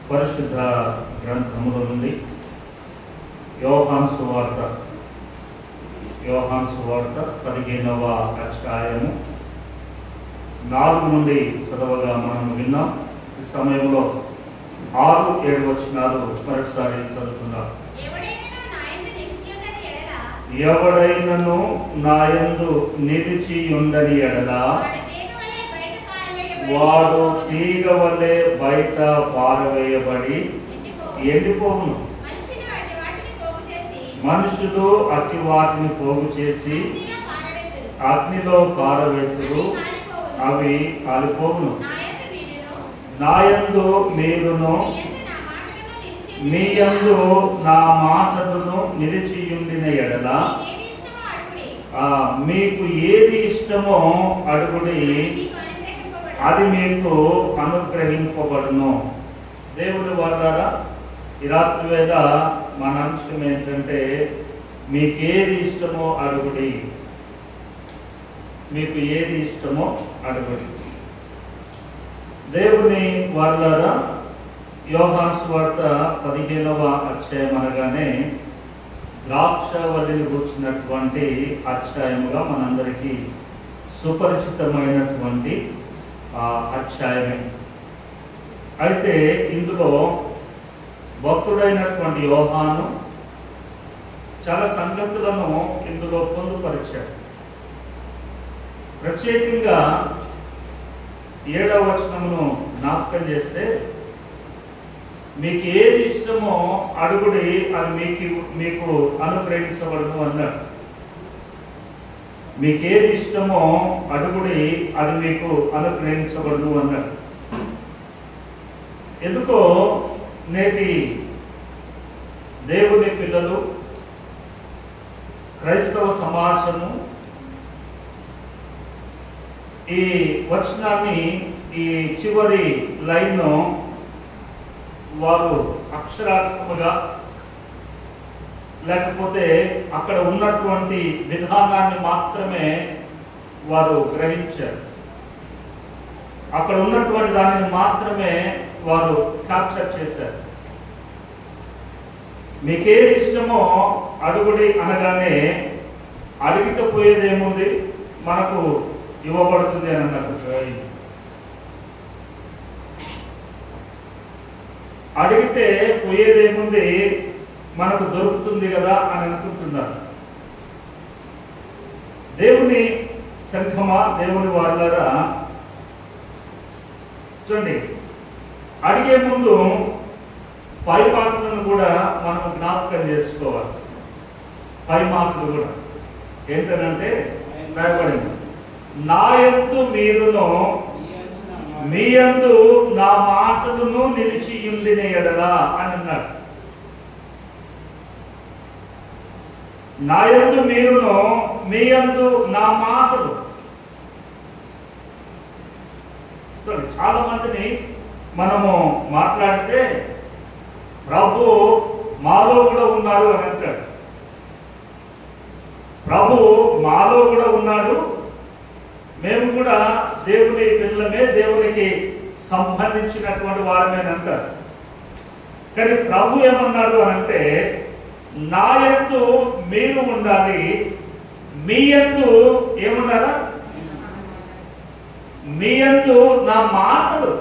పరిశుద్ధ గ్రంథముల నుండి యోహాను సువార్త 15వ అధ్యాయము 4 నుండి చదవగా మనం విన్నాం. ఈ సమయంలో 6-7 వచనాలు మరొకసారి చదువుకుందాం. ఎవడైనను నాయందు నిలిచి ఉండని ఎడల వాడు తీగ వలె బయట పారవేయబడి ఎండిపోవును. మనుషులు అట్టి వాటిని పోగు చేసి అగ్నిలో పారవేతురు, అవి కాలిపోవును. నాయందు మీరును మీయందు నా మాటలను నిలిచియుండిన ఎడల మీకు ఏది ఇష్టమో అడుగుడి, అది మీకు అనుగ్రహింపబడును. దేవుని వారారా, ఈ రాత్రి వేళ మన అంశం ఏంటంటే మీకేది ఇష్టమో అడుగుడి, మీకు ఏది ఇష్టమో అడుగుడి. దేవుని వారారా, యోహాను సువార్త 15వ అధ్యాయం అనగానే ద్రాక్షవల్లిని కూర్చున్నటువంటి అధ్యాయముగా మనందరికీ సుపరిచితమైనటువంటి అధ్యాయమే. అయితే ఇందులో భక్తుడైనటువంటి యోహాను చాలా సంగతులను ఇందులో పొందుపరిచాడు. ప్రత్యేకంగా 7వ వచనమును జ్ఞాపకం చేస్తే, మీకు ఏది ఇష్టమో అడుగుడి, అది మీకు అనుగ్రహించబడును అన్నాడు. మీకేది ఇష్టమో అడుగుడి, అది మీకు అనుగ్రహించబడును అన్నాడు. ఎందుకో నేటి దేవుని పిల్లలు, క్రైస్తవ సమాజము ఈ వచనాన్ని, ఈ చివరి లైన్ వారు అక్షరాత్మకంగా లేకపోతే అక్కడ ఉన్నటువంటి విధానాన్ని మాత్రమే వారు గ్రహించారు. అక్కడ ఉన్నటువంటి దానిని మాత్రమే వారు క్యాప్చర్ చేశారు. మీకేది ఇష్టమో అడుగుడి అనగానే అడిగితే పోయేదేముంది, మనకు ఇవ్వబడుతుంది అని అన్నారు. అడిగితే పోయేదేముంది, మనకు దొరుకుతుంది కదా అని అనుకుంటున్నారు. దేవుని సంఘమా, దేవుని వాళ్ళరా, చూడండి, అడిగే ముందు పై మాటలను కూడా మనం జ్ఞాపకం చేసుకోవాలి. పై మాటలు కూడా ఏంటనంటే రాయబడింది, నాయందు మీరును మీయందు నా మాటలను నిలిచియుండిన ఎడల అని అన్నాడు. నాయందు మీరును మీయందు నా మాటలు. చాలా మందిని మనము మాట్లాడితే ప్రభు మాలో కూడా ఉన్నారు అని అంటాడు. ప్రభు మాలో కూడా ఉన్నాడు, మేము కూడా దేవుని పిల్లలమే, దేవునికి సంబంధించినటువంటి వారమే అని అంటారు. కానీ ప్రభు ఏమన్నాడు అని అంటే, నా యందు మీరు ఉండాలి, మీ యందు ఏమన్నారా, మీ యందు నా మాటలు.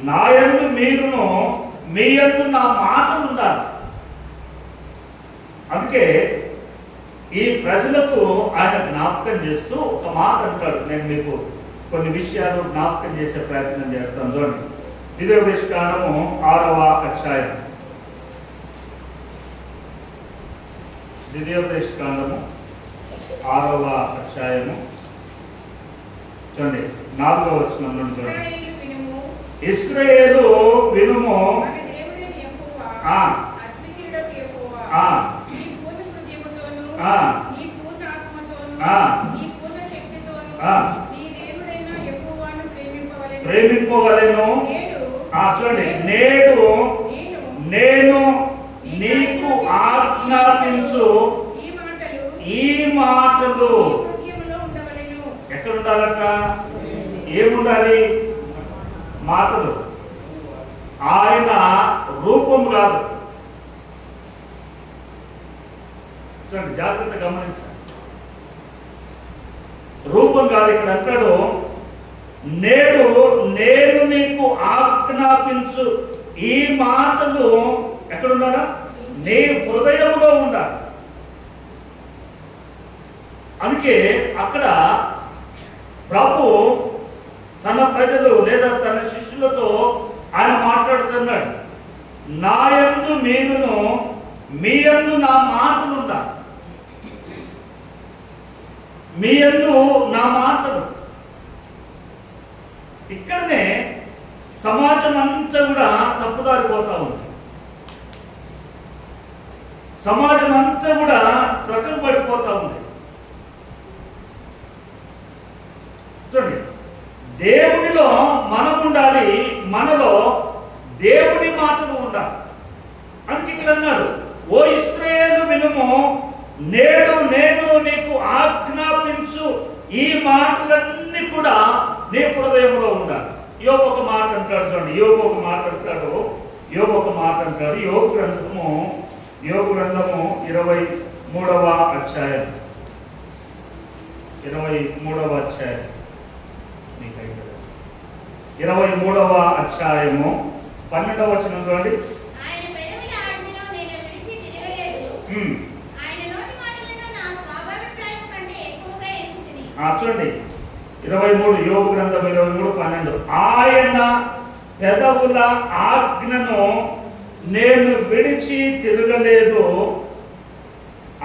నా యందు మీరును మీ యందు నా మాటలు ఉండాలి. అందుకే ఈ ప్రజలకు ఆయన జ్ఞాపకం చేస్తూ ఒక మాట అంటాడు. నేను మీకు కొన్ని విషయాలు జ్ఞాపకం చేసే ప్రయత్నం చేస్తాను. చూడండి, ద్వితీయోపదేశకాండము 6వ అధ్యాయం. ద్వితీయోపదేశకాండము 6వ అధ్యాయము చూడండి, 4వ వచనం నుండి చూడండి. ఇశ్రాయేలు వినుము, ప్రేమింపవలెను. చూడండి, నేడు నేను నీకు ఆజ్ఞాపించు ఈ మాటలు ఎక్కడ ఉండాలట? ఏముండాలి? మాటలు. ఆయన రూపం కాదు. చూడండి, జాగ్రత్త గమనించాలి. రూపం కాదు. ఇక్కడ అంటాడు, నేడు నేను నీకు ఆజ్ఞాపించు ఈ మాటలు ఎక్కడున్నారా? నీ హృదయంలో ఉండాలి. అందుకే అక్కడ ప్రభు తన ప్రజలు లేదా తన శిష్యులతో ఆయన మాట్లాడుతున్నాడు, నా యందు మీరును మీ యందు నా మాటలు ఉండాలి. మీ యందు నా మాటలు. ఇక్కడనే సమాజం అంతా కూడా తప్పుదారిపోతా ఉంది. సమాజం అంతా కూడా త్రకం పడిపోతా ఉంది. చూడండి, దేవునిలో మనం ఉండాలి, మనలో దేవుని మాటలు ఉండాలి. అందుకే ఇక్కడ అన్నాడు, ఓ ఇశ్రాయేలు వినుము, నేడు నేను నీకు ఆజ్ఞాపించు ఈ మాటలన్నీ కూడా నీ హృదయంలో ఉండాలి. యోబు ఒక మాట అంటాడు. చూడండి, యోబు ఒక మాట అంటాడు. యోబు గ్రంథము 23వ అధ్యాయం 23వ అధ్యాయము 12వ వచనం చూడండి. చూడండి, 23 యోబు గ్రంథం 23:12. ఆయన పెదవుల ఆజ్ఞను నేను విడిచి తిరగలేదు,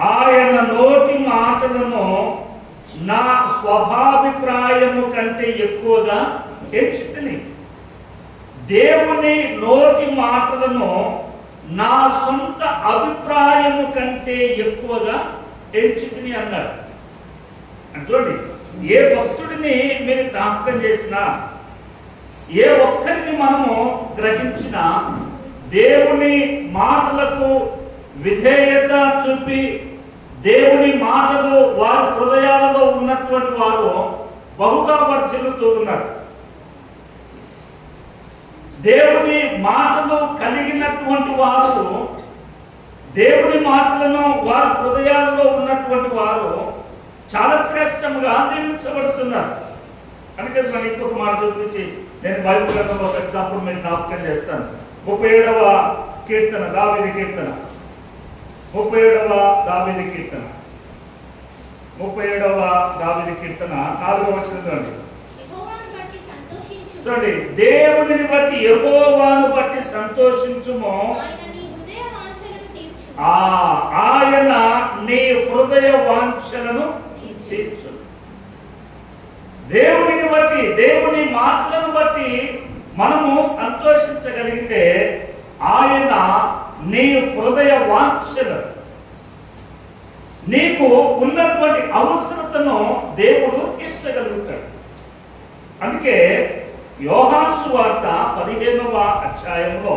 ఆయన నోటి మాటలను నా స్వభాభిప్రాయము కంటే ఎక్కువగా ఎంచుకుని. దేవుని నోటి మాటలను నా సొంత అభిప్రాయము కంటే ఎక్కువగా ఎంచుకుని అన్నాడు. అంటే ఏ భక్తుడిని మీరు జ్ఞాపకం చేసినా, ఏ ఒక్కరిని మనము గ్రహించినా, దేవుని మాటలకు విధేయత చూపి దేవుని మాటలు వారి హృదయాలలో ఉన్నటువంటి వారు బహుగా వర్ధిల్లుతూ ఉన్నారు. దేవుని మాటలు కలిగినటువంటి వారు, దేవుని మాటలను వారి హృదయాలలో ఉన్నటువంటి వారు చాలా శ్రేష్టంగా దీవించబడుతున్నారు. అందుకే మనం ఇంకొక మాట చూపించి నేను బైబిల్ గ్రంథంలో ఒక ఎగ్జాంపుల్ మీకు జ్ఞాపకం చేస్తాను. 37వ కీర్తన, దావీదు కీర్తన, 37వ దావీదు కీర్తన, 4వ వచనం చూడండి. దేవునిని బట్టి, యెహోవాను బట్టి సంతోషించుము, ఆయన నీ హృదయ వాంఛలను తీర్చు. దేవునిని బట్టి, దేవుని మాటలను బట్టి మనము సంతోషించగలిగితే ఆయన నీ హృదయ వాంఛలు, నీకు ఉన్నటువంటి అవసరతను దేవుడు తీర్చగలుగుతాడు. అందుకే యోహాను సువార్త 15వ అధ్యాయంలో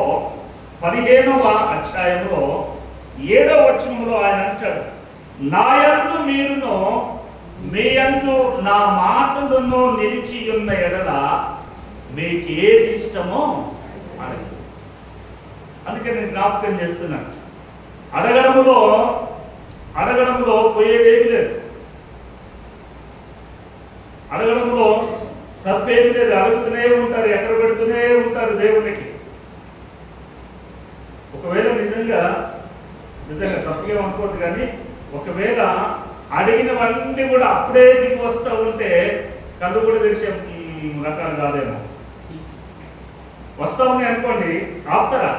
7వ వచనంలో ఆయన అంటాడు, నా యందు మీరును మీ యందు నా మాటలను నిలిచి ఉన్న ఎడల మీకు ఏది ఇష్టమో అడగండి. అందుకే నేను జ్ఞాపకం చేస్తున్నాను, అడగడంలో పోయేదేమి లేదు, అడగడంలో తప్పేమి లేదు. అడుగుతూనే ఉంటారు, ఎక్కడ పెడుతూనే ఉంటారు దేవునికి. ఒకవేళ నిజంగా తప్పుగా అనుకోదు, కానీ ఒకవేళ అడిగినవన్నీ కూడా అప్పుడే దిగి వస్తూ ఉంటే కళ్ళు కూడా తెలిసే రకాలు కాదేమో. వస్తా ఉన్నాయి అనుకోండి, ఆపుతారా?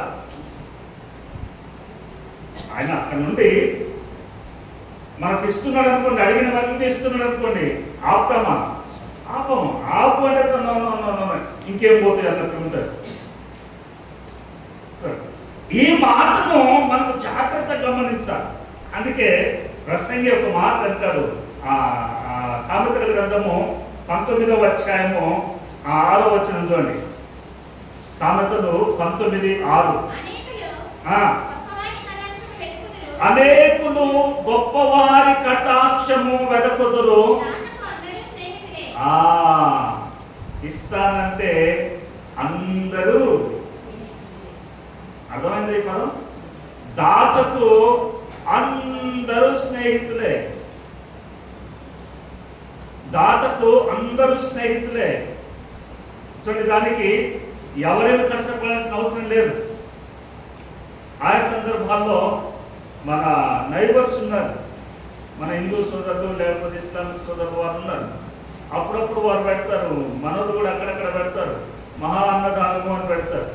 ఆయన అక్కడ నుండి మనకు ఇస్తున్నాడు అనుకోండి, అడిగినవన్నీ ఇస్తున్నాడు అనుకోండి, ఆపుతామా? ఆపము. ఆపు అంటే ఇంకేం పోతాయి అన్నట్టు ఉంటారు. ఈ మాటను మనకు జాగ్రత్త గమనించాలి. అందుకే ప్రసంగి ఒక మాట అంటాడు, సామెతల గ్రంథము 19వ అధ్యాయము 6వ వచనం చూడండి. సామెతలు 19:6. అనేకులు గొప్పవారి కటాక్షము వెదకుదురు, ఇస్తానంటే అందరూ, అర్థమైంది ఈ పదం? దాతకు అందరూ స్నేహితులే, దాతకు అందరూ స్నేహితులే. చూడండి, దానికి ఎవరేమి కష్టపడాల్సిన అవసరం లేదు. ఆయా సందర్భాల్లో మన నైబర్స్ ఉన్నారు, మన హిందూ సోదరులు లేకపోతే ఇస్లామిక్ సోదరులు వారు ఉన్నారు. అప్పుడప్పుడు వారు పెడతారు, మనోళ్ళు కూడా అక్కడక్కడ పెడతారు, మహా అన్నదానము అని పెడతారు.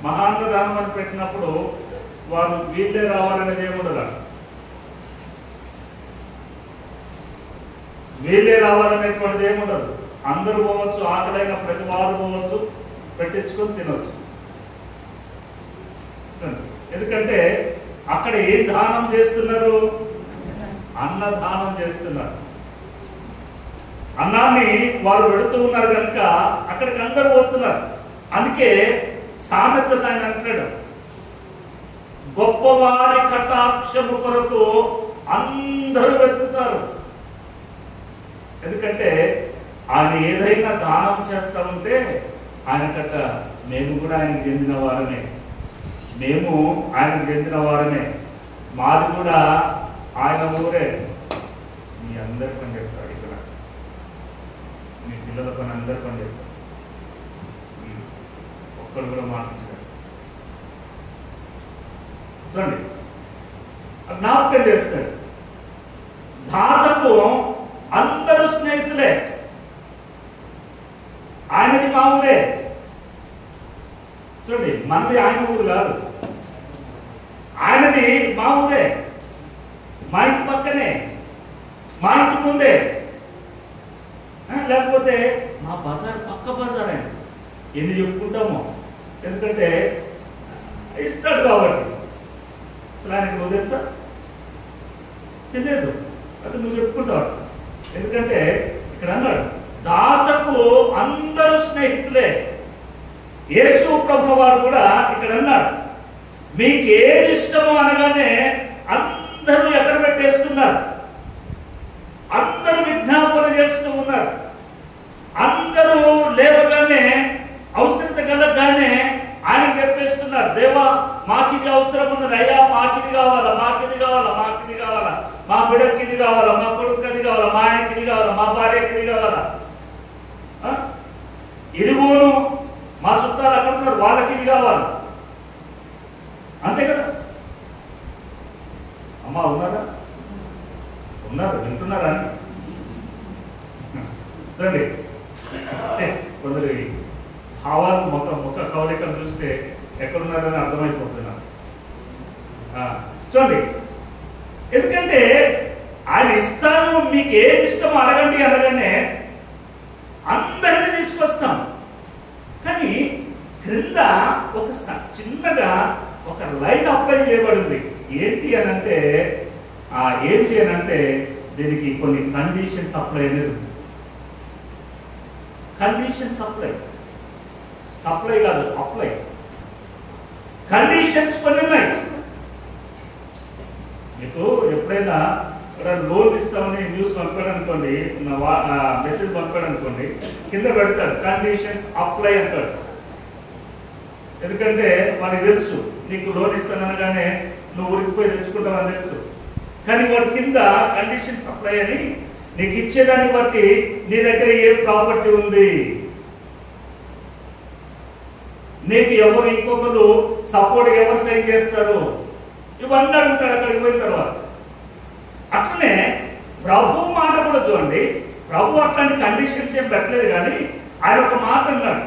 మహా అన్నదానం అని పెట్టినప్పుడు వారు వీళ్ళే రావాలనేది ఏముండదు, వీళ్ళే రావాలనేటువంటిది ఏముండదు. అందరూ పోవచ్చు, ఆకలైన ప్రతి వారు పోవచ్చు, పెట్టించుకొని తినవచ్చు. ఎందుకంటే అక్కడ ఏం దానం చేస్తున్నారు? అన్నదానం చేస్తున్నారు. అన్నాన్ని వారు పెడుతూ ఉన్నారు కనుక అక్కడికి అందరూ పోతున్నారు. అందుకే సామెతలు ఆయన అంటాడు, గొప్పవారి కటాక్షము కొరకు అందరూ వెతుకుతారు. ఎందుకంటే ఆయన ఏదైనా దానం చేస్తా ఉంటే ఆయన కట్ట మేము కూడా ఆయనకు చెందిన వారమే, మేము ఆయనకు చెందిన వారమే, మాది కూడా ఆయన ఊరే. మీ అందరి పని చెప్తాడు ఇక్కడ, మీ పిల్లల పని అందరి పని చెప్తాడు, ఒక్కరు కూడా మాట్లాడతాడు. చూడండి, జ్ఞాపకం చేస్తాడు. దాతకు అందరూ స్నేహితులే, ఆయనది మా ఊరే. చూడండి, మనది ఆయన ఊరు కాదు, ఆయనది మా ఊరే, మా ఇంటి పక్కనే, మా ఇంటి ముందే, లేకపోతే మా బజార్ పక్క బజార్ ఆయన. ఎన్ని చెప్పుకుంటామో, ఎందుకంటే ఇస్తాడు కాబట్టి. అసలు ఆయనకు నువ్వు తెలుసా? తెలియదు, అది నువ్వు చెప్పుకుంటావు. ఎందుకంటే ఇక్కడ అన్నాడు, దాతకు అందరూ స్నేహితులే. యేసు ప్రభువు వారు కూడా ఇక్కడ అన్నాడు, మీకు ఏది ఇష్టమో అనగానే అందరూ ఎక్కడ పెట్టేస్తున్నారు, అందరూ విజ్ఞాపన చేస్తూ ఉన్నారు. అందరూ లేవగానే అవసరత కలగానే ఆయన చెప్పేస్తున్నారు, దేవా మాకు ఇది అవసరం ఉన్నది, అయ్యా మాకు ఇది కావాలా, మాకు ఇది కావాలా, మాకు ఇది కావాలా, మా బిడ్డకి ఇది కావాలా, మా కొడుకు ఇది కావాలా, మా ఆయనకి ఇది కావాలా, మా భార్యకి ఇది కావాలా, ఇదిగోను మా చుట్టాలు అక్కడ ఉన్నారు వాళ్ళకి ఇది కావాలి. అంతే కదా? అమ్మా ఉన్నారా? ఉన్నారు, వింటున్నారా? చూడండి, కొందరు భావాలు ముఖ కవలికలు చూస్తే ఎక్కడున్నారని అర్థమైపోతున్నా. చూడండి, ఎందుకంటే ఆయన ఇస్తాను, మీకు ఏది ఇష్టమో అడగండి అనగానే అందరినీ తీసుకొస్తాం. కానీ క్రింద ఒక చిన్నగా ఒక లైన్ అప్లై చేయబడింది. ఏంటి అని అంటే దీనికి కొన్ని కండిషన్స్ అప్లై అనేది. కండిషన్స్ సప్లై కాదు, అప్లై. కండిషన్స్ కొన్ని ఉన్నాయి. మీకు ఎప్పుడైనా లోన్ ఇస్తామని న్యూస్ పంపాడు అనుకోండి, మెసేజ్ పంపాడు అనుకోండి, కింద పెడతాడు కండిషన్స్ అప్లై అంటాడు. ఎందుకంటే మనకి తెలుసు నీకు లోన్ ఇస్తానగానే నువ్వు ఊరికి పోయి తెచ్చుకుంటావని తెలుసు. కానీ వాడి కింద కండిషన్స్ అప్లై అని, నీకు ఇచ్చేదాన్ని బట్టి నీ దగ్గర ఏ ప్రాపర్టీ ఉంది, నీకు ఎవరు ఇంకొకరు సపోర్ట్ ఎవరు సైన్ చేస్తారు, ఇవన్నీ అడుగుతాడు అక్కడికి పోయిన తర్వాత. అట్లనే ప్రభు మాట కూడా చూడండి, ప్రభు అట్లాంటి కండిషన్స్ ఏం పెట్టలేదు. కానీ ఆయన ఒక మాట అన్నాడు,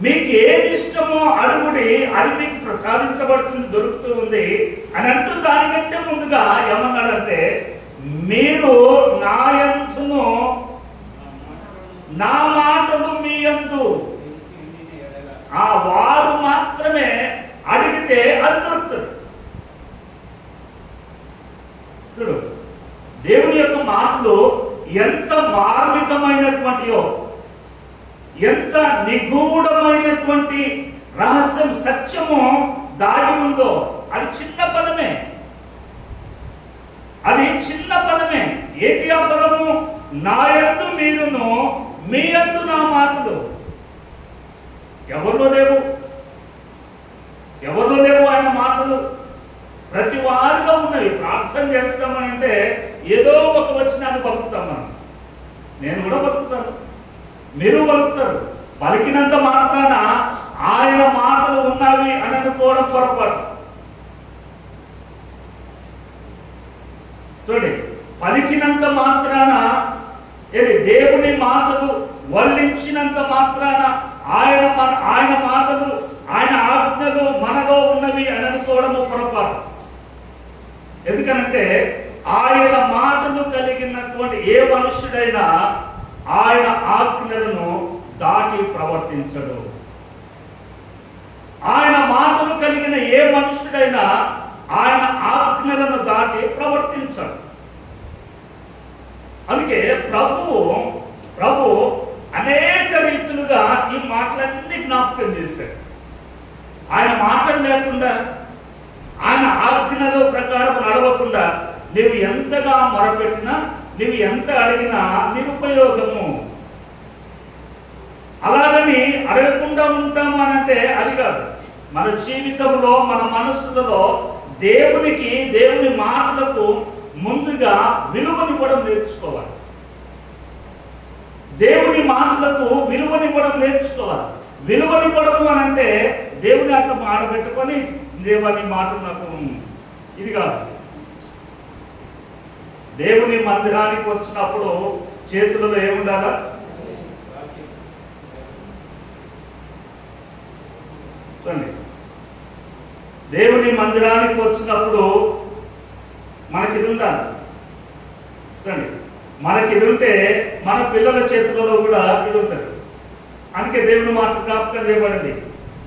మీకు ఏది ఇష్టమో అడుగుడి, అది మీకు ప్రసాదించబడుతుంది, దొరుకుతూ ఉంది అని అంటూ దానికంటే ముందుగా ఏమన్నాడంటే, మీరు నా యందును నా మాటలు మీ యందు, వారు మాత్రమే అడిగితే అది దొరుకుతుంది. చూడు, దేవుని యొక్క మాటలు ఎంత మార్మికమైనటువంటియో, ఎంత నిగూఢమైనటువంటి రహస్యం సత్యము దాగి ఉందో. అది చిన్న పదమే, అది చిన్న పదమే. ఏంటి ఆ పదము? నా యందు మీరును, మీ యందు నా మాటలు. ఎవరిలో లేవు, ఎవరిలో లేవు ఆయన మాటలు. ప్రతి వారిలో ఉన్నవి. ప్రార్థన చేస్తామంటే ఏదో ఒక వచనాన్ని పలుకుతాం మనం. నేను కూడా పలుకుతాను, మీరు పలుకుతారు. పలికినంత మాత్రాన ఆయన మాటలు ఉన్నవి అని అనుకోవడం పొరపాటు. చూడండి, పలికినంత మాత్రాన దేవుని మాటలు వల్లించినంత మాత్రాన ఆయన మాటలు ఆయన ఆజ్ఞలు మనలో ఉన్నవి అని అనుకోవడము పొరపాటు. ఎందుకనంటే ఆయన మాటలు కలిగినటువంటి ఏ మనుష్యుడైనా ఆయన ఆజ్ఞలను దాటి ప్రవర్తించడు. ఆయన మాటలు కలిగిన ఏ మనుష్యుడైనా ఆయన ఆజ్ఞలను దాటి ప్రవర్తించడు. అందుకే ప్రభు అనేక రీతులుగా ఈ మాటలన్నీ జ్ఞాపకం చేశాడు. ఆయన మాటలు లేకుండా, ఆయన ఆజ్ఞల ప్రకారం నడవకుండా నీవు ఎంతగా మొరపెట్టినా, నీవు ఎంత అడిగినా నిరుపయోగము. అలాగని అడగకుండా ఉంటాము అనంటే అది కాదు. మన జీవితంలో, మన మనస్సులలో దేవుని మాటలకు ముందుగా విలువనివ్వడం నేర్చుకోవాలి. దేవుని మాటలకు విలువనివ్వడం నేర్చుకోవాలి. విలువనివ్వడం అని అంటే దేవుని అట్లా మాడబెట్టుకొని దేవుని మాట నాకు ఇది కాదు. దేవుని మందిరానికి వచ్చినప్పుడు చేతులలో ఏముండాలా? చూడండి, దేవుని మందిరానికి వచ్చినప్పుడు మనకి ఇది ఉండాలి. చూడండి, మనకి ఇది ఉంటే మన పిల్లల చేతులలో కూడా ఇది ఉంటుంది. అందుకే దేవుని మాట జ్ఞాపకం చేయబడింది,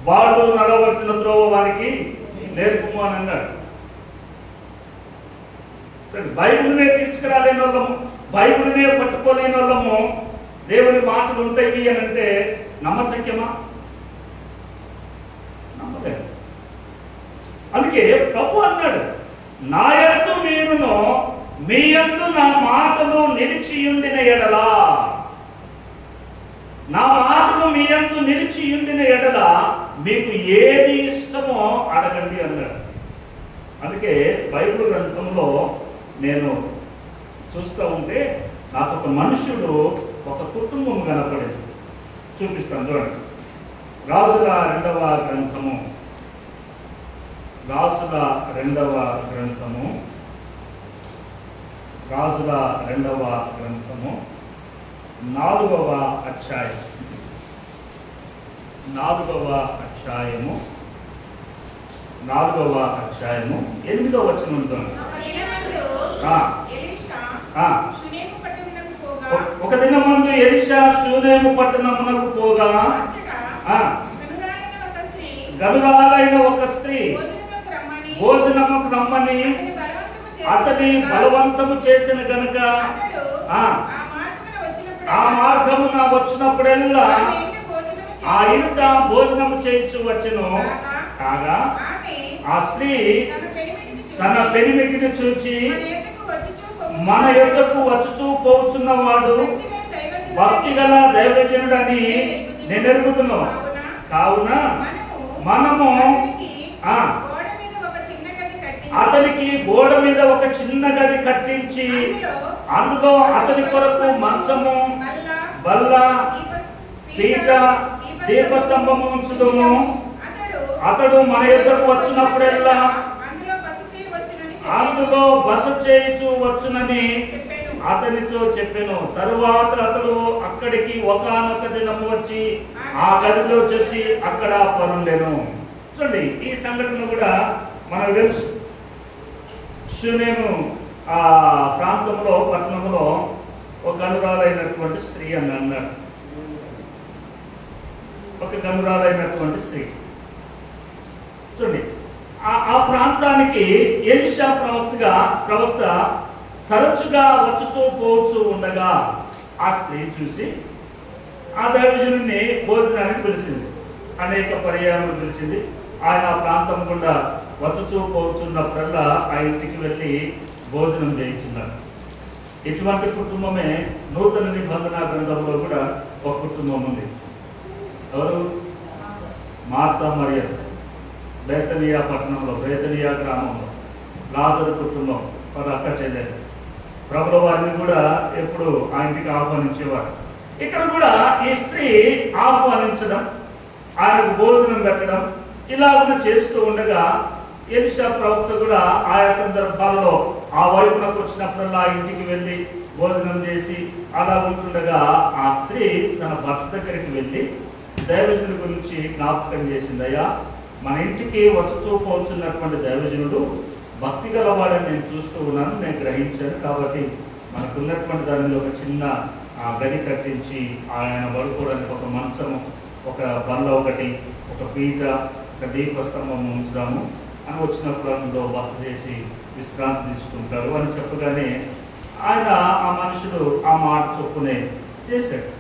వాడు నడవలసిన త్రోవ వారికి నేర్పుము అని అన్నాడు. బైబిల్నే తీసుకురాలేని వాళ్ళము, బైబిల్నే పట్టుకోలేని వాళ్ళము దేవుని మాటలు ఉంటాయి అని అంటే నమ్మశక్యమా? నమ్మలేదు. అందుకే ప్రభు అన్నాడు, నా యందు మీరును మీ యందు నా మాటలు నిలిచియుండిన ఎడల, నా మాటలు మీ యందు నిలిచియుండిన ఎడల మీకు ఏది ఇష్టమో అడగండి అన్నాడు. అందుకే బైబిల్ గ్రంథంలో నేను చూస్తూ ఉంటే నాకు ఒక మనుషుడు, ఒక కుటుంబం కనపడేది. చూపిస్తాను చూడండి. రాజుల రెండవ గ్రంథము 4వ అధ్యాయం 8వ వచనం. ఒక దినమందు ఎలీషా షూనేము పట్టణమునకు పోగా గనురాలైన ఒక స్త్రీ భోజనముకు రమ్మని అతని బలవంతము చేసిన గనుక ఆ మార్గమున వచ్చినప్పుడల్లా ఆ ఇంట భోజనము చేయించు వచ్చెను. కాగా ఆ స్త్రీ తన పెనిమిటిని చూచి మన యొద్దకు వచ్చుచూ పోచున్నవాడు భక్తిగల దైవజనుడని నేను ఎరుగుతున్నాను. కావున మనము అతనికి గోడ మీద ఒక చిన్న గది కట్టించి అందులో అతని కొరకు మంచము, బల్ల, పీట, దీపస్తంభము ఉంచుదుము. అతడు మన యొద్దకు వచ్చినప్పుడల్లా అందులో బస చేయించు వచ్చునని అతనితో చెప్పెను. తరువాత అతడు అక్కడికి ఒకానొక దినము వచ్చి ఆ గదిలో చచ్చి అక్కడ పనుండెను. చూడండి, ఈ సంఘటన కూడా మనకు తెలుసు. షూనేము ఆ ప్రాంతంలో, పట్టణంలో ఒక గనురాలైనటువంటి స్త్రీ అని అన్నాడు. ఒక గనురాలైనటువంటి స్త్రీ. చూడండి, ఆ ప్రాంతానికి ఎలీషా ప్రవక్త తరచుగా వచ్చుచూ పోచూ ఉండగా ఆ స్త్రీ చూసి ఆ దైవజనుడిని భోజనానికి పిలిచింది. అనేక పర్యాయాలు పిలిచింది. ఆయన ఆ ప్రాంతం గుండా వచ్చుచూ పోచున్నప్పుడల్లా ఆ ఇంటికి వెళ్ళి భోజనం చేయించున్నారు. ఇటువంటి కుటుంబమే నూతన నిబంధన గ్రంథంలో కూడా ఒక కుటుంబం ఉంది. ఎవరు? మార్తా మరియ బేతనియా పట్టణంలో, బేతనియా గ్రామంలో లాజరు కుటుంబం, వారు అక్క చెల్లెలు. ప్రభుల వారిని కూడా ఎప్పుడు ఆ ఇంటికి ఆహ్వానించేవారు. ఇక్కడ కూడా ఈ స్త్రీ ఆహ్వానించడం, ఆయనకు భోజనం పెట్టడం ఇలాగ చేస్తూ ఉండగా ఎలీషా ప్రవక్త కూడా ఆయా సందర్భాల్లో ఆ వైపునకు వచ్చినప్పుడల్లా ఇంటికి వెళ్ళి భోజనం చేసి అలా ఉంటుండగా ఆ స్త్రీ తన భర్త దగ్గరికి వెళ్ళి దైవజనుడి గురించి జ్ఞాపకం చేసింది. అయ్యా, మన ఇంటికి వచ్చుచూపోతున్నటువంటి దైవజనుడు భక్తి గలవాడని నేను చూస్తూ ఉన్నాను, నేను గ్రహించాను. కాబట్టి మనకున్నటువంటి దానిలో ఒక చిన్న గది కట్టించి ఆయన పడుకోవడానికి ఒక మంచము, ఒక బల్ల ఒకటి, ఒక పీట, ఒక దీపస్తంభం ఉంచుదాము అని వచ్చినప్పుడు అందులో బస చేసి విశ్రాంతి తీసుకుంటారు అని చెప్పగానే ఆయన ఆ మనుషుడు ఆ మాట చొప్పునే చేశాడు.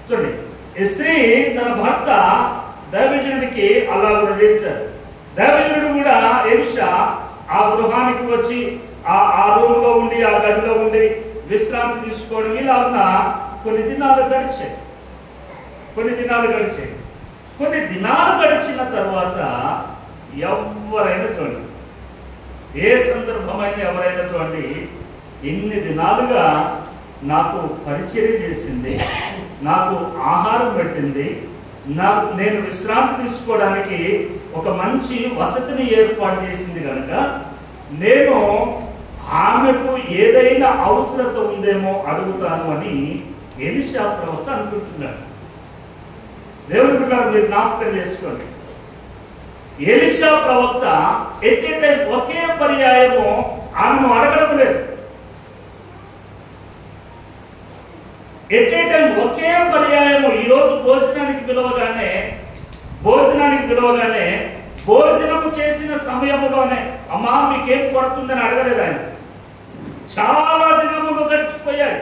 చూడండి, ఈ స్త్రీ తన భర్త దైవజనుడికి అలా కూడా చేశారు. దైవజనుడు కూడా ఎలీషా ఆ గృహానికి వచ్చి ఆ రూమ్లో ఉండి, ఆ గదిలో ఉండి విశ్రాంతి తీసుకోవడం ఇలాగ కొన్ని దినాలు గడిచాయి. కొన్ని దినాలు గడిచిన తర్వాత ఎవరైనా చూడండి, ఏ సందర్భమైనా ఎవరైనా చూడండి, ఇన్ని దినాలుగా నాకు పరిచర్య చేసింది, నాకు ఆహారం పెట్టింది, నేను విశ్రాంతి తీసుకోవడానికి ఒక మంచి వసతిని ఏర్పాటు చేసింది కనుక నేను ఆమెకు ఏదైనా అవసరత ఉందేమో అడుగుతాను అని ఎలీషా ప్రవక్త అనుకుంటున్నాడు. దేవుని ప్రకారం మీరు జ్ఞాపకం చేసుకోండి, ఎలీషా ప్రవక్త ఎట్లయితే ఒకే పర్యాయము ఆమెను అడగడం లేదు. ఎట్లయితే ఒకే పర్యాయము ఈరోజు భోజనానికి పిలవగానే భోజనము చేసిన సమయంలోనే అమ్మా మీకేం కొడుతుందని అడగలేదు ఆయన. చాలా దినములు గడిచిపోయాయి,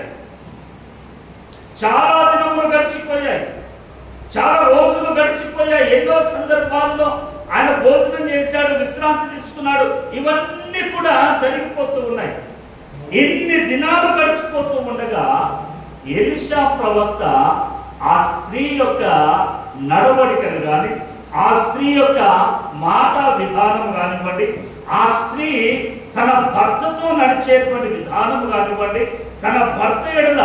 చాలా రోజులు గడిచిపోయాయి. ఎన్నో సందర్భాల్లో ఆయన భోజనం చేశాడు, విశ్రాంతి తీసుకున్నాడు, ఇవన్నీ కూడా జరిగిపోతూ ఉన్నాయి. ఇన్ని దినాలు గడిచిపోతూ ఉండగా ఎలీషా ప్రవక్త ఆ స్త్రీ యొక్క నడవడికను కానీ, ఆ స్త్రీ యొక్క మాట విధానం కానివ్వండి, ఆ స్త్రీ తన భర్తతో నడిచేటువంటి విధానం కానివ్వండి, తన భర్త ఎడల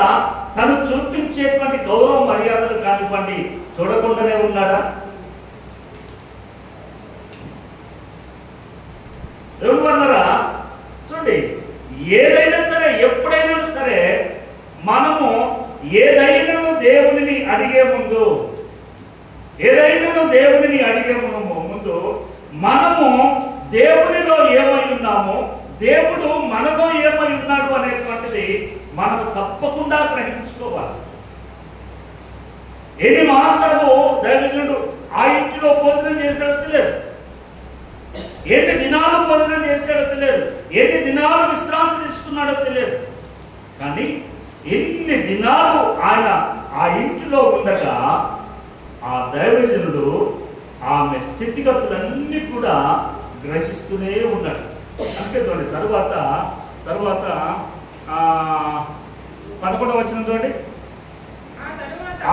తను చూపించేటువంటి గౌరవ మర్యాదలు కానివ్వండి చూడకుండానే ఉన్నాడా? ఎవరన్నారా? చూడండి, ఏదైనా సరే, ఎప్పుడైనా సరే మనము ఏదైనా దేవునిని అడిగే ముందు మనము దేవునిలో ఏమై ఉన్నామో, దేవుడు మనలో ఏమై ఉన్నాడు అనేటువంటిది మనం తప్పకుండా గ్రహించుకోవాలి. ఎన్ని మాసాలు దైవజనుడు ఆ ఇంటిలో భోజనం చేశాడో తెలియదు, ఎన్ని దినాలు భోజనం చేశాడో తెలియదు, ఎన్ని దినాలు విశ్రాంతి తీసుకున్నాడో తెలియదు. కానీ ఎన్ని దినాలు ఆయన ఆ ఇంటిలో ఉండగా ఆ దైవజనుడు ఆమె స్థితిగతులన్నీ కూడా గ్రహిస్తూనే ఉన్నాడు. అంటే చూడండి, తర్వాత 11వ వచనం చూడండి.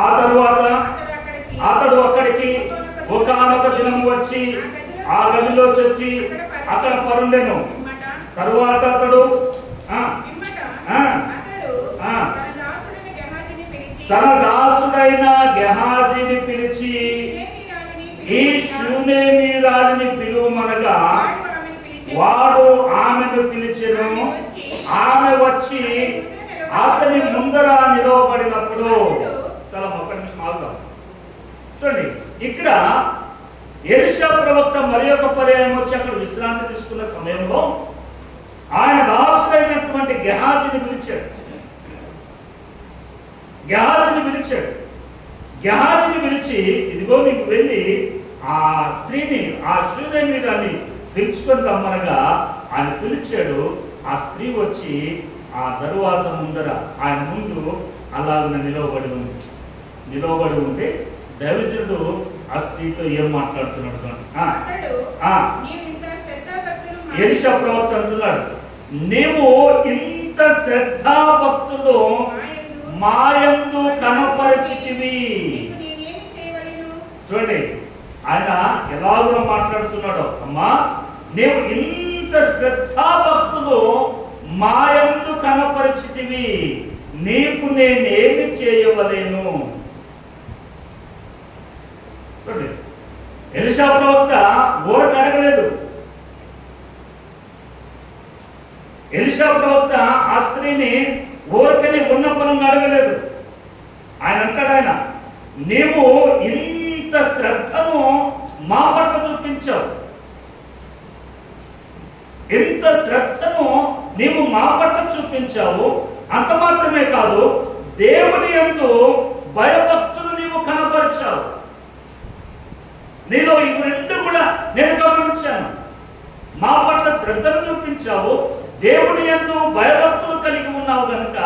ఆ తరువాత అతడు అక్కడికి ఒకానొక దినం వచ్చి ఆ గదిలో చొచ్చి అక్కడ పరుండెను. తరువాత అతడు తన దాసుడైన గెహాజీని పిలిచి ఈ షూనేమీ రాజుని పిలువమనగా వాడు ఆమెను పిలిచెను. ఆమె వచ్చి అతని ముందర నిలవబడినప్పుడు, చాలా ఒక్క నిమిషం ఆగుతాం. చూడండి, ఇక్కడ ఎలీషా ప్రవక్త మరి ఒక పర్యాయం వచ్చి అక్కడ విశ్రాంతి తీసుకున్న సమయంలో ఆయన దాసుడైనటువంటి గెహాజీని పిలిచాడు. గెహాజీని పిలిచి, ఇదిగో నీకు వెళ్ళి ఆ స్త్రీని, ఆ షూనేమీ రాణిని పిలుచుకొని రమ్మనగా ఆయన పిలిచాడు. ఆ స్త్రీ వచ్చి ఆ దర్వాజా ముందర ఆయన ముందు అలాగ నిలవబడి ఉంటే దైవజనుడు ఆ స్త్రీతో ఏం మాట్లాడుతున్నాడు చూడండి. ఎలీషా ప్రవక్త అంటున్నాడు, నీవు ఇంత శ్రద్ధాభక్తులు మాయందు కనపరిచితివి. చూడండి, ఆయన ఎలాగో మాట్లాడుతున్నాడో, అమ్మా నీవు ఇంత శ్రద్ధాభక్తులు మా యందు కనపరిచితివి, నీకు నేనేమి చేయవలేను. ఎలీషా ప్రవక్త ఊరకు అడగలేదు. ఎలీషా ప్రవక్త ఆ స్త్రీని ఊరికని ఉన్న పొలంగా అడగలేదు. ఆయన అంటాడు, నీవు ఇంత శ్రద్ధను మా పట్ల చూపించావు, ఎంత శ్రద్ధను నీవు మా పట్ల చూపించావు. అంత మాత్రమే కాదు, దేవుని యందు భయభక్తులు నీవు కనపరిచావు. నీలో ఇవి రెండు కూడా నేను గమనించాను. మా పట్ల శ్రద్ధను చూపించావు, దేవుని యందు భయభక్తులు కలిగి ఉన్నావు కనుక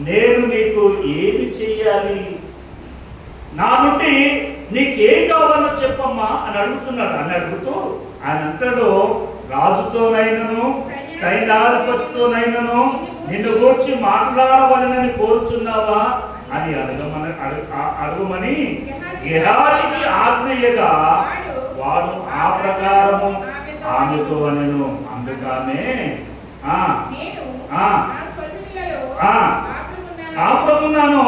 నేను నీకు ఏమి చెయ్యాలి, నా నుండి నీకేం కావాలో చెప్పమ్మా అని అడుగుతున్నాడు. అని అడుగుతూ ఆయన అంటాడు, రాజుతోనైనను సైన్యాధిపతితోనైనను నిన్ను గూర్చి మాట్లాడవలనని కోరుచున్నావా అని అడుగుమని గెహాజీకి ఆజ్ఞయగా వాడు ఆ ప్రకారము ఆమెతో అనెను. అందుకనే ఆపుకున్నాను.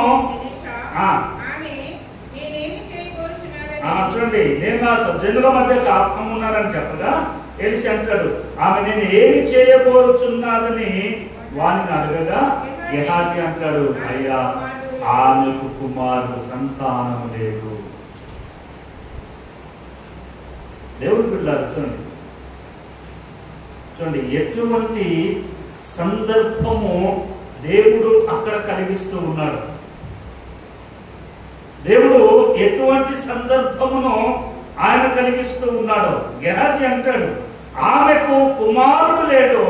చూడండి, నేను నా సజ్జనుల మధ్య కాపకం ఉన్నానని చెప్పగా ఎలీషా అంటాడు, ఆమె నేను ఏమి చేయబోచున్నదని వాడిని అడగగా గెహాజీ అంటాడు, అయ్యా ఆమెకు కుమారుడు సంతానం లేదు. దేవుడు బిడ్డలారా చూడండి, చూడండి ఎటువంటి సందర్భము దేవుడు అక్కడ కలిగిస్తూ ఉన్నాడు. దేవుడు ఎటువంటి సందర్భమును ఆయన కలిగిస్తూ ఉన్నాడు. గెహాజీ అంటాడు, ఆమెకు కుమారుడు లేడు,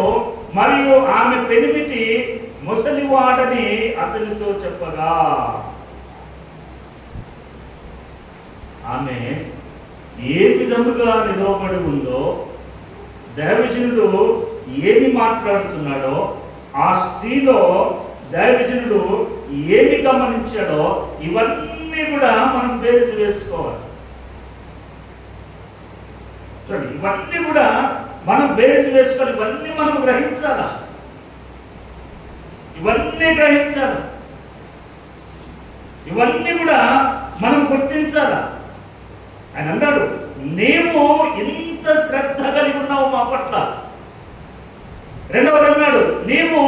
మరియు ఆమె పెనిమిటి ముసలివాడని అతనితో చెప్పగా ఆమె ఏ విధముగా నిలవబడి ఉందో, దైవజనుడు ఏమి మాట్లాడుతున్నాడో, ఆ స్త్రీలో దైవజనుడు ఏమి గమనించాడో ఇవన్నీ కూడా మనం బేరీజు వేసుకోవాలి. చూడండి, ఇవన్నీ కూడా మనం బేరీజు వేసుకోవాలి. ఇవన్నీ మనం గ్రహించాలా, ఇవన్నీ గ్రహించాలి, ఇవన్నీ కూడా మనం గుర్తించాలా. ఆయన అన్నాడు, నీవు ఇంత శ్రద్ధ కలిగి ఉన్నావు మా పట్ల. రెండవది అన్నాడు, నీవు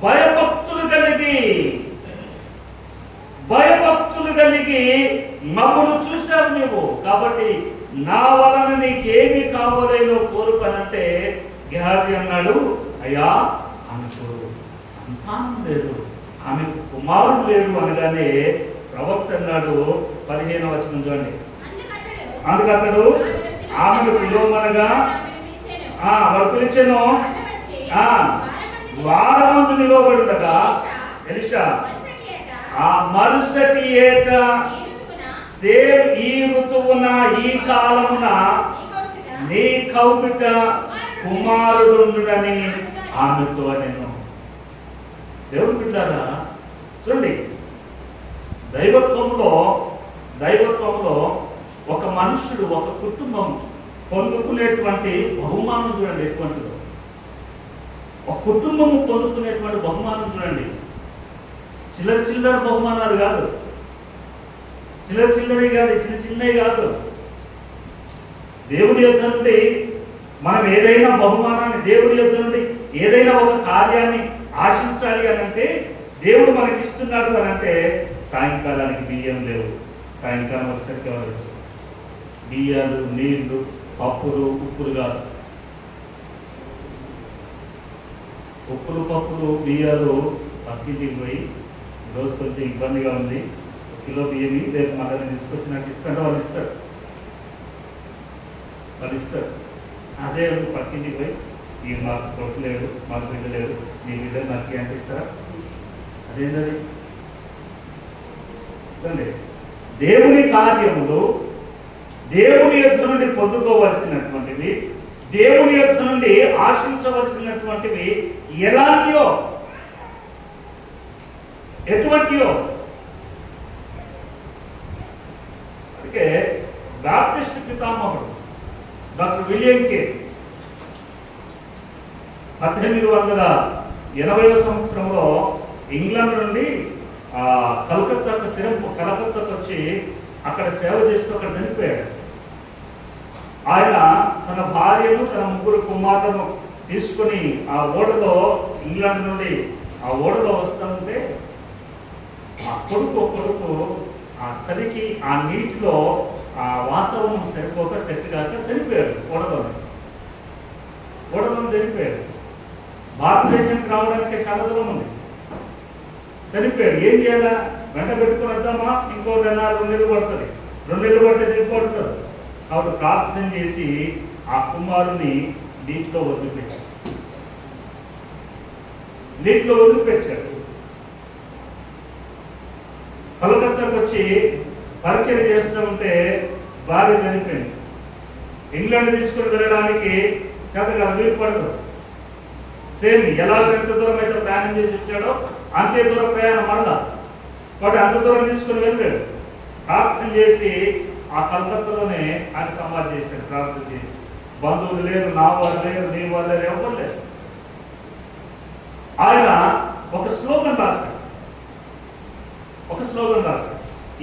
భయభక్తులు కలిగి మమ్మను చూశావు నీవు, కాబట్టి నా వలన నీకేమి కావాలేనో కోరుకనంటే గెహాజీ అన్నాడు, అయ్యా ఆమెకు సంతానం లేదు, ఆమెకు కుమారుడు లేడు అనగానే ప్రవక్త అన్నాడు, 15వ వచనం చూడండి, అందుకతడు ఆమెను పిలువమనగా వాడు పిలిచెను. వారమందు నిలవబడుండగా ఎలీషా ఆ మరుసటి ఏట సేమ్ ఈ ఋతువున ఈ కాలమున నీ కౌగిట కుమారుడుండునని ఆమెతో నేను. దేవుడు బిడ్డారా చూడండి, దైవత్వంలో ఒక మనుషుడు, ఒక కుటుంబం పొందుకునేటువంటి బహుమానం చూడండి ఎటువంటిదో. ఒక కుటుంబము పొందుకునేటువంటి బహుమానం చూడండి, చిల్లర బహుమానాలు కాదు, చిల్లరవి కాదు, చిన్నవి కాదు. దేవుడి యొద్ద నుండి మనం ఏదైనా బహుమానాన్ని, దేవుడి యొద్ద నుండి ఏదైనా ఒక కార్యాన్ని ఆశించాలి అని అంటే దేవుడు మనకి ఇస్తున్నాడు అని అంటే, సాయంకాలానికి బియ్యం లేవు, సాయంకాలం వచ్చేసరికి ఎవరు వచ్చారు, బియ్యాలు, నీళ్లు, పప్పులు, ఉప్పులు కాదు. పప్పులు బియ్యాలు పక్కింటికి పోయి ఈరోజు కొంచెం ఇబ్బందిగా ఉంది, కిలో బియ్యం రేపు మళ్ళీ తీసుకొచ్చి నాకు ఇస్తాడు, వాళ్ళు ఇస్తారు. అదే పక్కింటికి పోయి ఈ మాకు కొట్టు లేడు, మాకు బిడ్డ లేడు, మీ బిడ్డ నాకు ఎంత ఇస్తారా? అదేంటది చూడండి. దేవుని కార్యములు దేవుని యొద్ద నుండి పొందుకోవలసినటువంటివి, దేవుని యొద్ద నుండి ఆశించవలసినటువంటివి ఎలాంటియో, ఎటువంటియో. అందుకే బాప్టిస్ట్ పితామహుడు డాక్టర్ విలియం కే 1880వ సంవత్సరంలో ఇంగ్లాండ్ నుండి కలకత్తాకు వచ్చి అక్కడ సేవ చేస్తూ అక్కడ చనిపోయాడు. ఆయన తన భార్యను తన 3 కుమారులను తీసుకొని ఆ ఓడలో ఇంగ్లాండ్ నుండి ఆ ఓడలో వస్తుంటే ఆ కొడుకు ఆ చలికి ఆ నీటిలో ఆ వాతావరణం సరిపోక సెట్ కాక చనిపోయాడు. ఓడలో చనిపోయాడు. భారతదేశానికి రావడానికి చాలా దూరం ఉంది. చనిపోయాడు. ఏం చేయాలా? వెంట పెట్టుకుని వద్దామా? ఇంకో 2 నెలలు పడుతుంది. 2 నెలలు పడితే దిగిపోతుంది. కాబట్టి ప్రార్థన చేసి ఆ కుమారుని నీటిలో వదిలిపెట్టాడు. కలకత్తాకు వచ్చి పరిచయం చేస్తూ ఉంటే భార్య చనిపోయింది. ఇంగ్లాండ్ తీసుకుని వెళ్ళడానికి చేతగా వీలు పడదు. సేమ్ ఎలా ఎంత దూరం అయితే ప్రయాణం చేసి వచ్చాడో అంతే దూరం ప్రయాణం మళ్ళా. కాబట్టి అంత దూరం తీసుకుని వెళ్ళాడు. ప్రార్థన చేసి ఆ కలకత్తాలోనే ఆయన సమాధి చేశాడు. ప్రార్థన చేసి బంధువులు లేరు, నా వాళ్ళు లేరు, నీ వాళ్ళు లేరు, ఎవరు లేరు. ఆయన ఒక స్లోగన్ రాశాడు.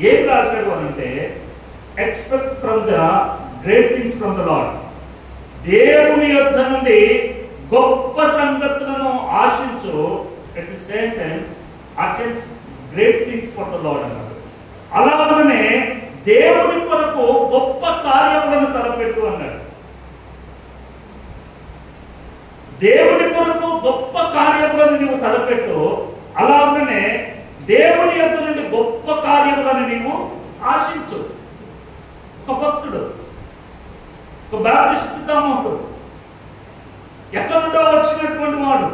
ఏం రాశాడు అనంటే, expect from the great things from the lord. దేవుని యొద్ద నుండి గొప్ప సంగతులను ఆశించు, at the same time attempt great things for the lord అన్నారు. అలాగనే దేవుని కొరకు గొప్ప కార్యములను తలపెట్టు అన్నాడు. దేవుని కొరకు గొప్ప కార్యములను నీవు తలపెట్టు. అలాగనే దేవుని యొద్ద నుండి గొప్ప కార్యములను నీవు ఆశించు. ఒక భక్తుడు, ఒక బాప్టిస్ట్ పితామహుడు, ఎక్కడి నుండో వచ్చినటువంటి వాడు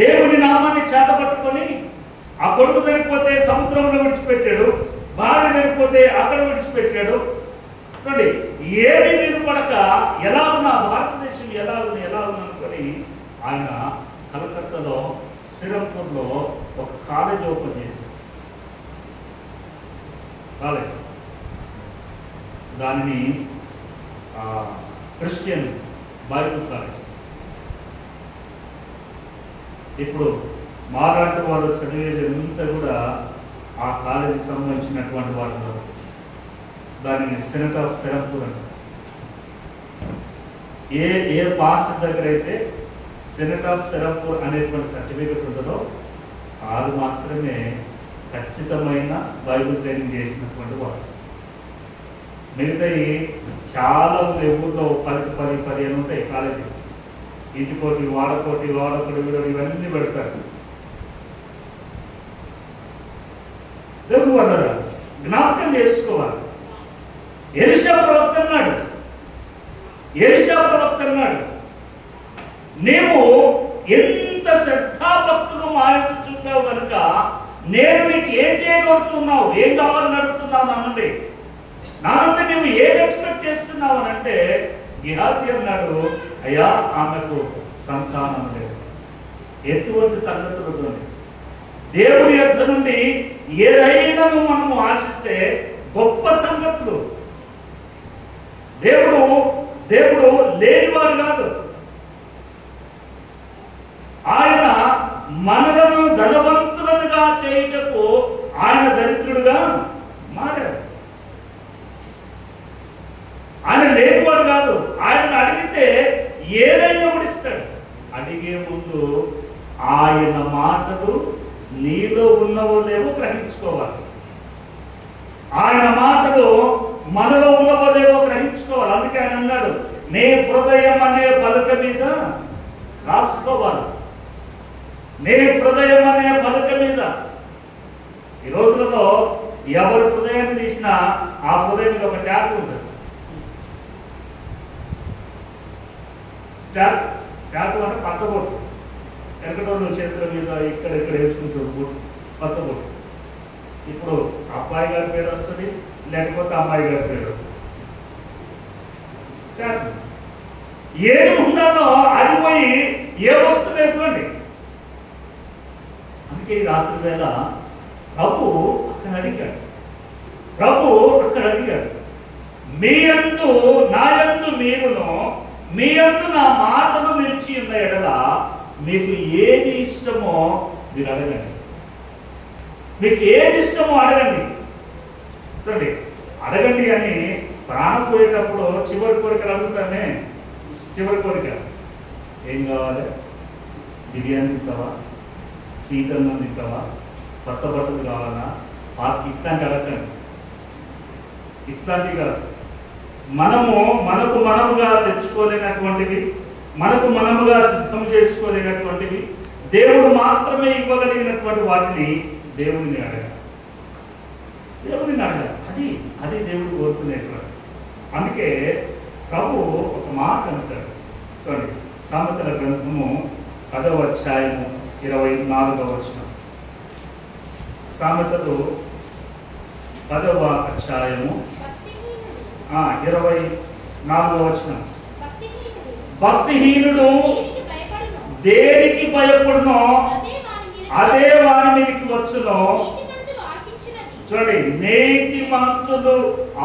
దేవుని నామాన్ని చేతపట్టుకొని ఆ కొడుకు చనిపోతే సముద్రంలో విడిచిపెట్టాడు, భార్య చనిపోతే అక్కడ విడిచిపెట్టాడు. చూడండి, ఏది మీరు పడక ఎలా ఉన్నా భారతదేశం ఎలా అనుకొని ఆయన కలకత్తాలో సిరంపూర్లో ఒక కాలేజ్ ఓపెన్ చేశారు. కాలేజ్ దానిని క్రిస్టియన్ బైబిల్ కాలేజ్. ఇప్పుడు మాలాంటి వాళ్ళు చదివేది అంతా కూడా ఆ కాలేజీకి సంబంధించినటువంటి వాటిలో దానిని సెనెట్ ఆఫ్ సిరంపూర్ అంటారు. ఏ పాస్టర్ దగ్గర అయితే సెనెట్ ఆఫ్ సిరంపూర్ అనేటువంటి సర్టిఫికెట్ ఉంటుందో వాళ్ళు మాత్రమే ఖచ్చితమైన బైబిల్ ట్రైనింగ్ చేసినటువంటి వాడు. మిగతాయి చాలా ఊళ్ళో 10 ఉంటాయి కాలేజీ. ఇంటికోటి వాడకోటి వీడు ఇవన్నీ పెడతారు. దేవుడు వాళ్ళరా జ్ఞాపకం చేసుకోవాలి. ఎలీషా ప్రవక్త అన్నాడు, నీవు ఎంత శ్రద్ధాభక్తులు మా యొక్క చూపావు కనుక నేను నీకు ఏం చేయగలుగుతున్నావు, ఏం కావాలని అడుగుతున్నావు నా నుండి నువ్వు ఏం ఎక్స్పెక్ట్ చేస్తున్నావు అని అంటే, గిహాజీ అన్నాడు, అయ్యా ఆమెకు సంతానం లేదు. ఎటువంటి సంగతులతో దేవుని యొద్ద నుండి ఏదైనా మనము ఆశిస్తే గొప్ప సంగతులు. దేవుడు లేనివాడు కాదు. ఆయన మనలను ధనవంతులుగా చేయుటకు ఆయన దరిద్రుడుగా మారాడు. ఆయన లేనివాడు కాదు. ఆయన అడిగితే ఏదైనా ఇస్తాడు. అడిగే ముందు ఆయన మాటలు నీలో ఉన్నవో లేవో గ్రహించుకోవాలి. ఆయన మాటలు మనలో ఉన్నవో లేవో గ్రహించుకోవాలి. అందుకే ఆయన అన్నాడు, నీ హృదయం అనే పలక మీద రాసుకోవాలి. నీ హృదయం అనే పలక మీద. ఈ రోజులలో ఎవరి హృదయాన్ని తీసినా ఆ హృదయం మీద ఒక ట్యాప్ ఉంటుంది. ట్యాప్ అంటే పచ్చబొట్టు. ఎక్కడో చేతుల మీద ఇక్కడ వేసుకుంటాడు పచ్చబొట్టు. ఇప్పుడు అబ్బాయి గారి పేరు వస్తుంది, లేకపోతే అమ్మాయి గారి పేరు వస్తుంది. ఏది ఉండాలో అడిగిపోయి ఏ వస్తువు ఎటువంటి. అందుకే ఈ రాత్రి వేళ ప్రభు అక్కడ అడిగాడు. మీ యందు నా యందు మీరును, మీ యందు నా మాటలు నిలిచి ఉన్న ఎడల మీకు ఏది ఇష్టమో మీరు అడగండి. మీకు ఏది ఇష్టమో అడగండి. చూడండి, అడగండి అని ప్రాణం పోయేటప్పుడు చివరి కోరికలు అడుగుతానే. చివరి కోరిక ఏం కావాలి? బిర్యానీ తింటావా, స్వీట్ అన్నం తింటావా, కొత్త బట్టలు కావాలా, ఇట్లాంటి అడగండి. ఇట్లాంటివి కాదు. మనకు మనముగా తెచ్చుకోలేనటువంటివి, మనకు మనముగా సిద్ధం చేసుకోలేనటువంటివి, దేవుడు మాత్రమే ఇవ్వగలిగినటువంటి వాటిని దేవుడిని అడగాలి. దేవుడిని అడగాలి. అది దేవుడు కోరుకునేటువంటి. అందుకే ప్రభు ఒక మాట అంటాడు. చూడండి, సామెతల గ్రంథము 10వ అధ్యాయము 24వ వచనం. సామెతలు 10వ అధ్యాయము 24వ వచనం. భక్తిహీనుడు దేనికి భయపడునో అదే వారి మీదకి వచ్చునో. చూడండి, నీతిమంతులు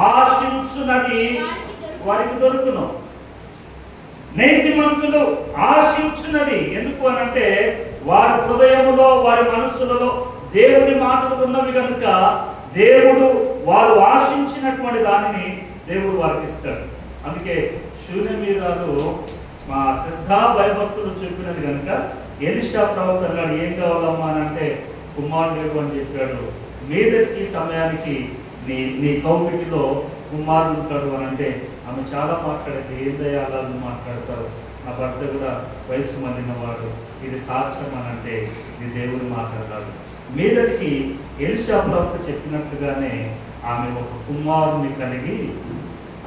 ఆశించున్నది వారికి దొరుకును. నీతిమంతులు ఆశించున్నది ఎందుకు అనంటే వారి హృదయములో, వారి మనస్సులలో దేవుని మాటలు ఉన్నవి కనుక దేవుడు వారు ఆశించినటువంటి దానిని దేవుడు వారికి ఇస్తాడు. అందుకే శూన్యమీరాలు మా శ్రద్ధా భయభక్తులు చెప్పినది కనుక ఎలీషా ప్రవక్త అన్నాడు, ఏం కావాలమ్మా అని అంటే కుమారుడు అని చెప్పాడు. మీదకి సమయానికి నీ కౌగిటిలో కుమారుడు ఉంటాడు అని అంటే ఆమె చాలా మాట్లాడేది. ఏం దయాలను మాట్లాడతారు, నా భర్త కూడా వయసు మళ్ళిన వాడు, ఇది సాక్ష్యం అని అంటే ఇది దేవుడు మాట్లాడతాడు. మీదకి ఎలీషా ప్రవక్త చెప్పినట్లుగానే ఆమె ఒక కుమారుని కలిగి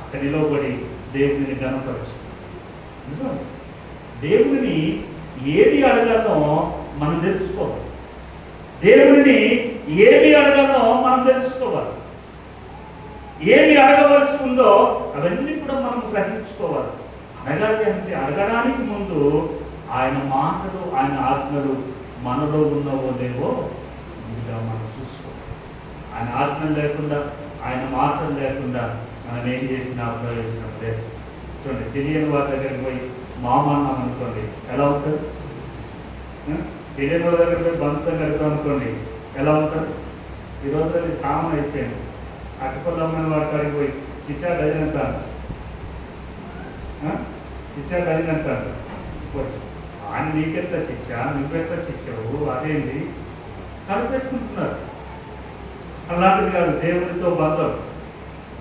అక్కడ నిలబడి దేవుని గణపరచు. దేవుడిని ఏది అడగాలో మనం తెలుసుకోవాలి. దేవుడిని ఏమి అడగాలో మనం తెలుసుకోవాలి. ఏమి అడగవలసి ఉందో అవన్నీ కూడా మనం గ్రహించుకోవాలి. అడగాలి అంటే అడగడానికి ముందు ఆయన మాటలు, ఆయన ఆజ్ఞలు మనలో ఉన్నవో లేవో ముందుగా మనం చూసుకోవాలి. ఆయన ఆజ్ఞలు లేకుండా, ఆయన మాటలు లేకుండా మనం ఏం చేసినా ప్రవేశినప్పుడే. చూడండి, తెలియని వారి దగ్గరికి పోయి మామ అన్నాం అనుకోండి, ఎలా అవుతుంది? తెలియని వారి దగ్గరికి పోయి బంధం గడుపుతాం అనుకోండి, ఎలా అవుతుంది? ఈ రోజు అది కామన్ అయిపోయింది. అటుపల్లి అమ్మిన వారి కాడికి పోయి చిచ్చా డజన్ అంటాను, చిచ్చా డజన్ అంటాను. ఆయన నీకెట్లా చిచ్చా, నువ్వెట్లా చిచ్చావు, అదేంటి కలిపేసుకుంటున్నారు. అలాంటిది కాదు దేవుడితో బంధం.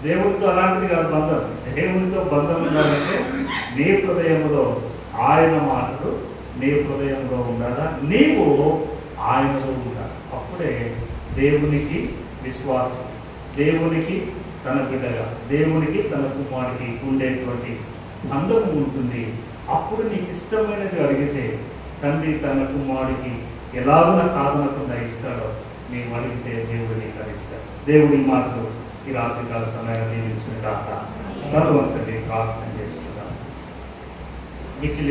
దేవుడితో అలాంటిది కాదు బంధం. దేవుడితో బంధం ఉండాలంటే నీ హృదయంలో ఆయన మాటలు నీ హృదయంలో ఉండాలా, నీవు ఆయనలో ఉండాలి. అప్పుడే దేవునికి విశ్వాసం, దేవునికి తన బిడ్డగా, దేవునికి తన కుమారుడికి ఉండేటువంటి బంధం ఉంటుంది. అప్పుడు నీకు ఇష్టమైనది అడిగితే తండ్రి తన కుమారుడికి ఎలాగున కాదనకుండా ఇస్తాడో నీవు అడిగితే దేవుడు నీకు ఇస్తాడు. దేవుడి మాటలు ఈ రాత్రికాల సమయాన్ని దీవించిన కాక కనువంచండి, ప్రార్థన చేసుకుందాం.